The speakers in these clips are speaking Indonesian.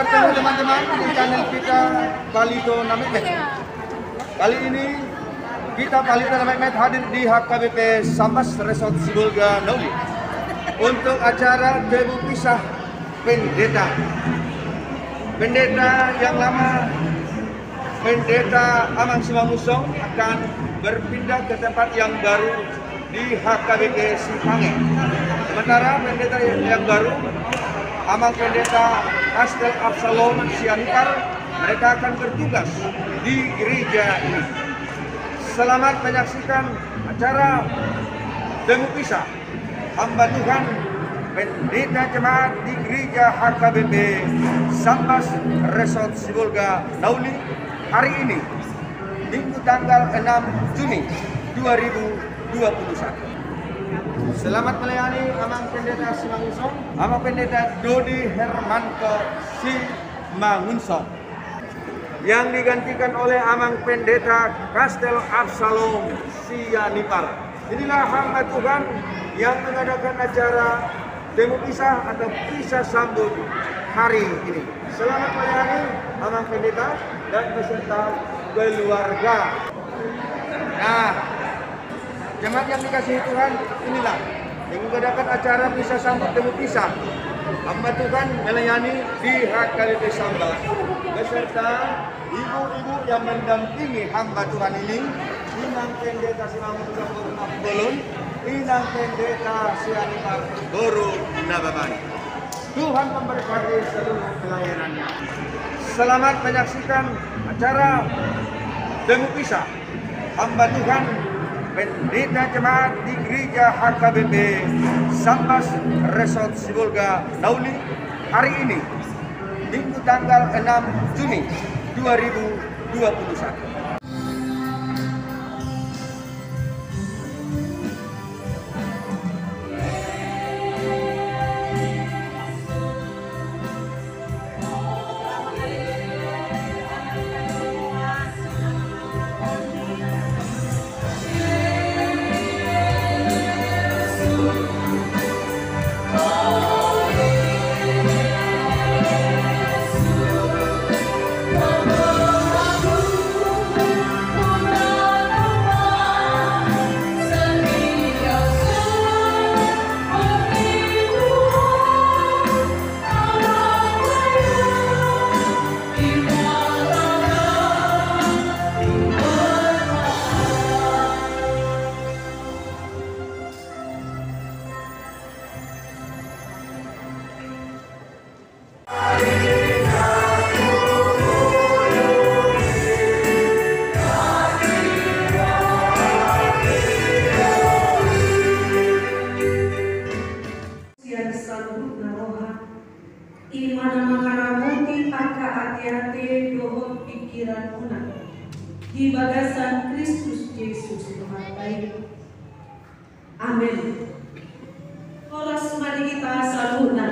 bertemu teman-teman di channel kita Palito Namitmet. Kali ini kita Palito Namitmet hadir di HKBP Sambas Resort Sibolga Nauli untuk acara debut pisah pendeta. Pendeta yang lama, Pendeta Amang Simamusong, akan berpindah ke tempat yang baru di HKBP Sipange. Sementara pendeta yang baru, Amang Pendeta Kastel Absalom Sianipar, mereka akan bertugas di gereja ini. Selamat menyaksikan acara debut pisah hamba Tuhan pendeta jemaat di gereja HKBP Sambas Resort Sibolga Nauli hari ini, Minggu tanggal 6 Juni 2021. Selamat melayani Amang Pendeta Simangunsong, Amang Pendeta Dodi Hermanto Simangunsong, yang digantikan oleh Amang Pendeta Kastel Absalom Sianipar. Inilah hamba Tuhan yang mengadakan acara demo pisah atau pisah sambut hari ini. Selamat melayani Amang Pendeta dan beserta keluarga. Nah, jemaat yang dikasihi Tuhan, inilah yang mengadakan acara pisah sambut demo pisah hamba Tuhan melayani di HKBP Sambas beserta ibu-ibu yang mendampingi hamba Tuhan ini, Inang Pendeta Simangunsong Bolon, Inang Pendeta Sianipar Guru Nababani. Tuhan memberkati seluruh pelayanannya. Selamat menyaksikan acara demo pisah hamba Tuhan pendeta jemaat di gereja HKBP Sambas Resort Sibolga Nauli hari ini, Minggu tanggal 6 Juni 2021. Imana mangaramuti taka hati-hati dohot pikiran una di bagasan Kristus Yesus Tuhan baik. Amin. Kolas mari kita saluna.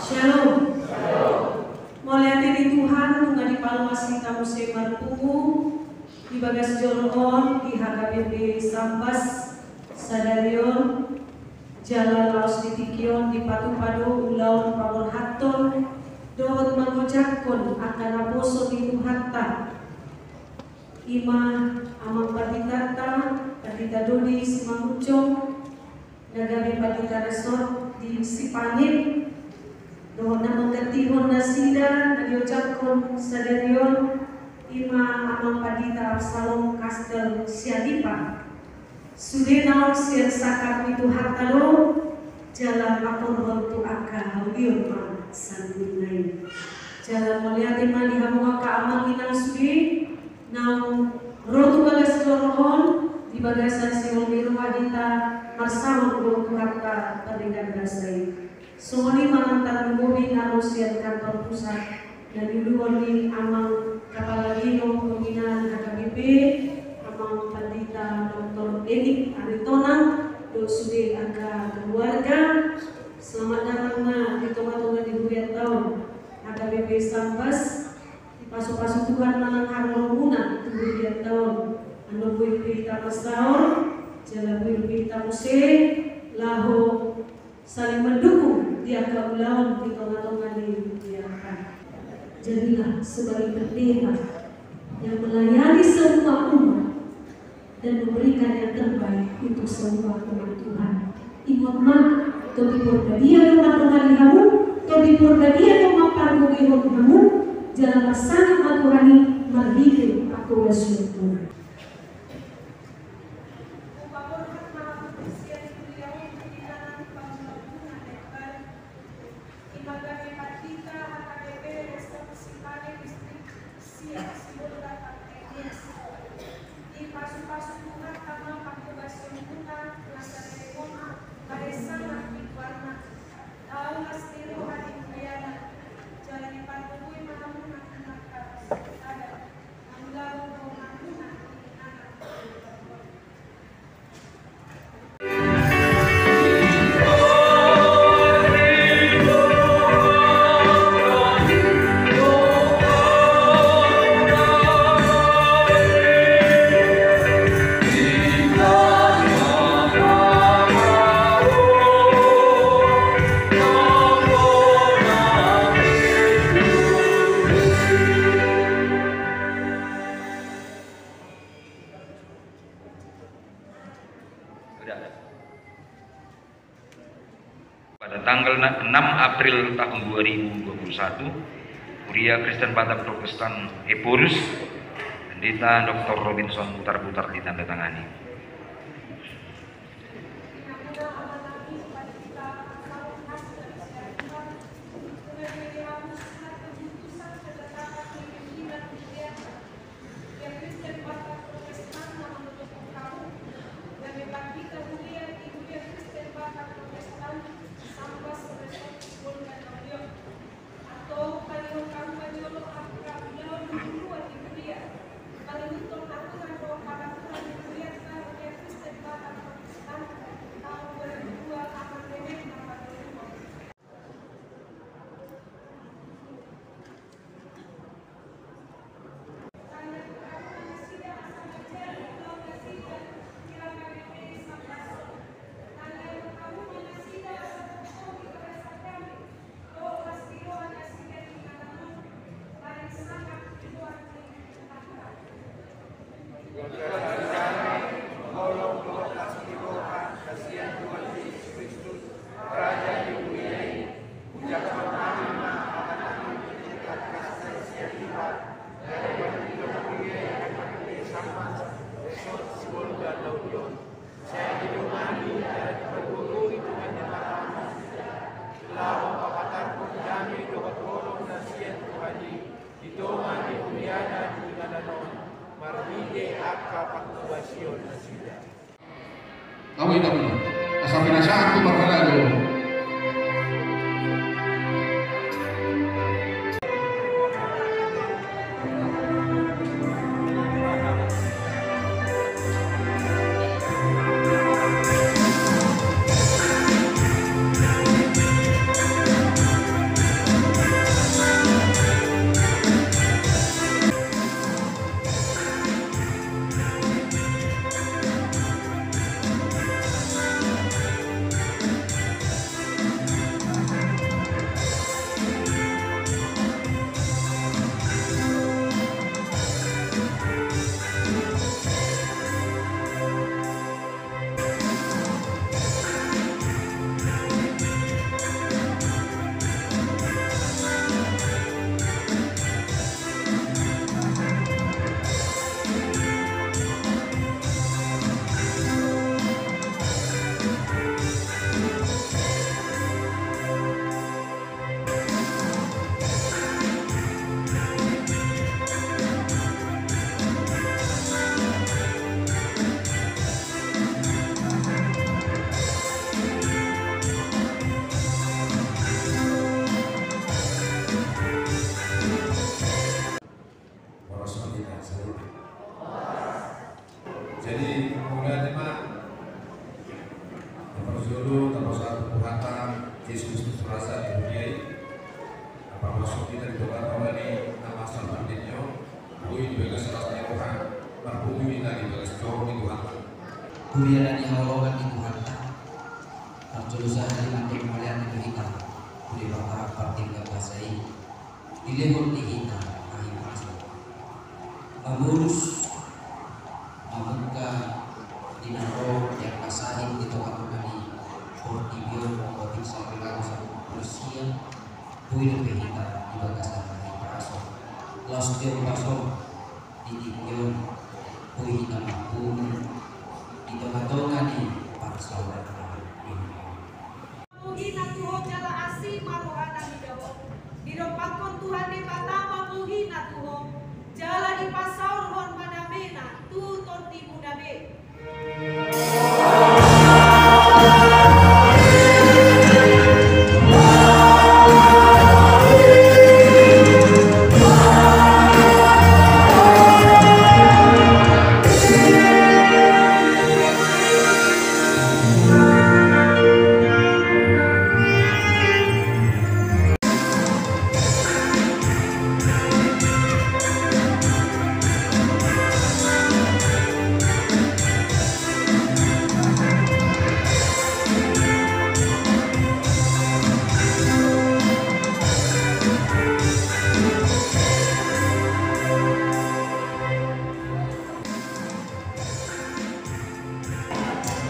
Shalom. Mulia di Tuhan tunga di palmas kita musai bertemu di bagas Jorgon di HKBP Sambas Sadarion Jalan Laos di Tikion di Padu-Padu Ulaun Pawon Haton dohot mengucapkan akan aposo di Tuhatta Ima Amang Patitata Patita Dodi Simanguncong Nagabi Patita Resort di Sipange dohot namang katihon nasida nagiucapkan sadarion Ima Amang Patita Absalom Kastel Sianipar sudah naon siang sakap itu hatalo jalan lapor hontu aka haudion man sanunai jalan melihat iman di hamuaka amang inang sudi naon rotu bagas lorohon di bagasan siwong biru wadita marsawon hontu hatta peringan dasai songoni mangantar mobil nalo siang kantor pusat dan diluon di amang kapalagino pembinaan HKBP Amang Pandita Dr. Edik Aritonang Dosude angka keluarga. Selamat datang di tengah-tengah di bulan tahun HKBP Sambas di pasuk-pasuk Tuhan manang harlo muna di bulan tahun anu buih kita pasaur jalan buih kita muse laho saling mendukung dia kaulaun di tengah-tengah dimuliakan. Jadilah sebagai pendeta yang melayani semua umat dan memberikan yang terbaik untuk semua umat Tuhan. Ingat mak, totipur dia tengah-tengah dihamu, totipur dia tengah pargo ihon hamu, jalan sangat maturani marhike aku bersyukur. Pada tanggal 6 April tahun 2021, Kuria Kristen Batak Protestan Epurus, Pendeta Dr. Robinson Putar-Putar ditandatangani. Kamu tidak benar. Asal penasihat aku berhala dulu. Jadi kemudian lima terus dulu terus satu Tuhan Yesus Kristus dimuliai. Apa maksud kita didoakan oleh nama Salvadornya? Bui juga serasnya Tuhan, berbumi lagi juga sejauh di Tuhan. Kuria dan yang di Tuhan. Arjulusan di nanti kemuliaan kita. ini dilebur kita kahit pasok mengurus membuka dinaro yang pasahin itu ako kani portibio COVID-19 sa polisiya tuwing kita ibagas na kahit pasok last year pasok didigyon tuwing kita magpuno ito katongan ni para sa orang. Puji na Tuhan jala asih marohana hidawo. Dirempatkan Tuhan di patama puji na Tuhan. Jala di pasaur hon manamena tuton di mudabe.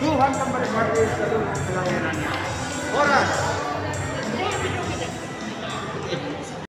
Tuhan memberkati seluruh pelayanan.